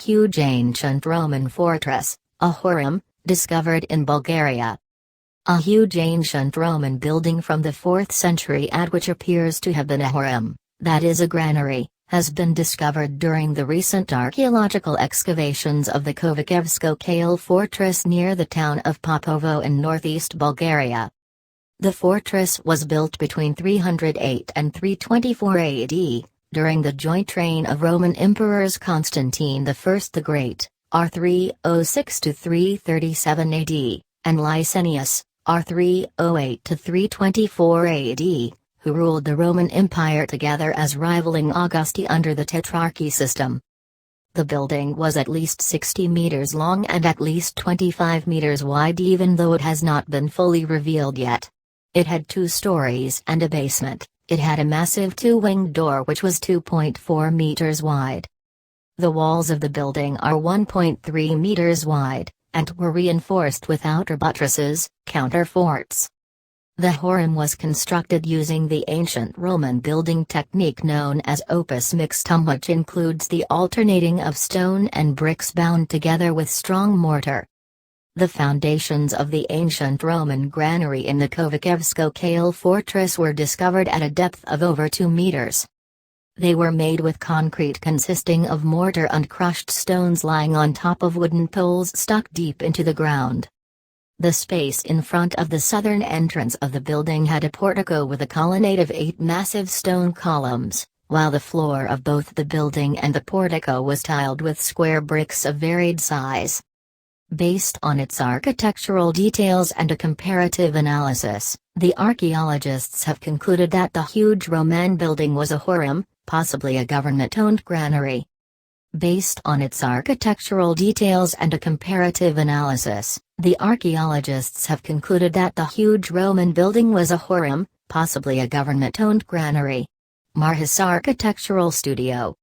Huge ancient Roman fortress, a Horreum, discovered in Bulgaria. A huge ancient Roman building from the 4th century and which appears to have been a Horreum, that is a granary, has been discovered during the recent archaeological excavations of the Kovachevsko Kale Fortress near the town of Popovo in northeast Bulgaria. The fortress was built between 308 and 324 AD, during the joint reign of Roman emperors Constantine I the Great, R306–337 AD, and Licinius, R308–324 AD, who ruled the Roman Empire together as rivaling Augusti under the Tetrarchy system. The building was at least 60 meters long and at least 25 meters wide, even though it has not been fully revealed yet. It had 2 stories and a basement. It had a massive 2-winged door which was 2.4 meters wide. The walls of the building are 1.3 meters wide, and were reinforced with outer buttresses, counterforts. The Horreum was constructed using the ancient Roman building technique known as opus mixtum, which includes the alternating of stone and bricks bound together with strong mortar. The foundations of the ancient Roman granary in the Kovachevsko Kale Fortress were discovered at a depth of over 2 meters. They were made with concrete consisting of mortar and crushed stones lying on top of wooden poles stuck deep into the ground. The space in front of the southern entrance of the building had a portico with a colonnade of 8 massive stone columns, while the floor of both the building and the portico was tiled with square bricks of varied size. Based on its architectural details and a comparative analysis, the archaeologists have concluded that the huge Roman building was a Horreum, possibly a government-owned granary. Based on its architectural details and a comparative analysis, the archaeologists have concluded that the huge Roman building was a Horreum, possibly a government-owned granary. Marhis Architectural Studio.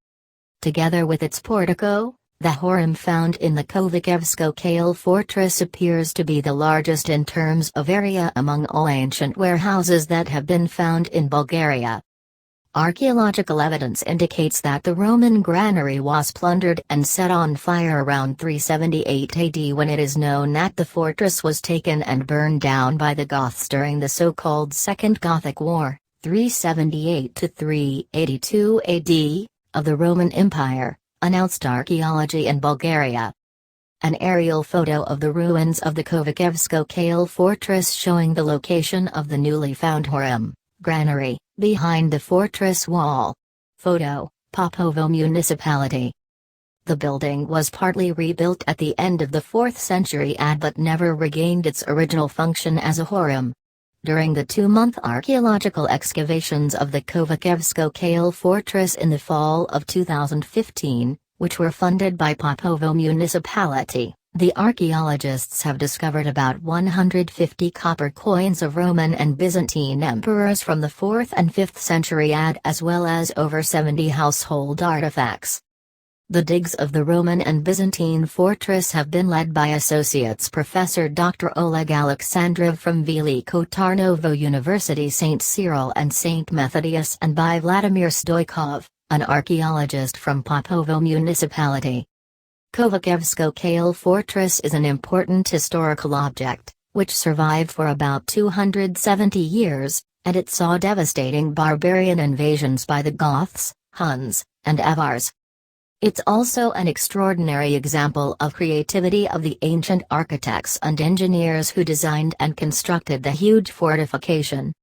Together with its portico, the Horreum found in the Kovachevsko Kale Fortress appears to be the largest in terms of area among all ancient warehouses that have been found in Bulgaria. Archaeological evidence indicates that the Roman granary was plundered and set on fire around 378 AD, when it is known that the fortress was taken and burned down by the Goths during the so-called Second Gothic War, 378–382 AD, of the Roman Empire, announced Archaeology in Bulgaria. An aerial photo of the ruins of the Kovachevsko Kale Fortress showing the location of the newly found Horreum granary, behind the fortress wall. Photo, Popovo Municipality. The building was partly rebuilt at the end of the 4th century AD but never regained its original function as a Horreum. During the 2-month archaeological excavations of the Kovachevsko Kale Fortress in the fall of 2015, which were funded by Popovo Municipality, the archaeologists have discovered about 150 copper coins of Roman and Byzantine emperors from the 4th and 5th century AD, as well as over 70 household artifacts. The digs of the Roman and Byzantine fortress have been led by Associates Professor Dr. Oleg Alexandrov from Veliko Tarnovo University St. Cyril and St. Methodius, and by Vladimir Stoykov, an archaeologist from Popovo Municipality. Kovachevsko Kale Fortress is an important historical object, which survived for about 270 years, and it saw devastating barbarian invasions by the Goths, Huns, and Avars. It's also an extraordinary example of creativity of the ancient architects and engineers who designed and constructed the huge fortification.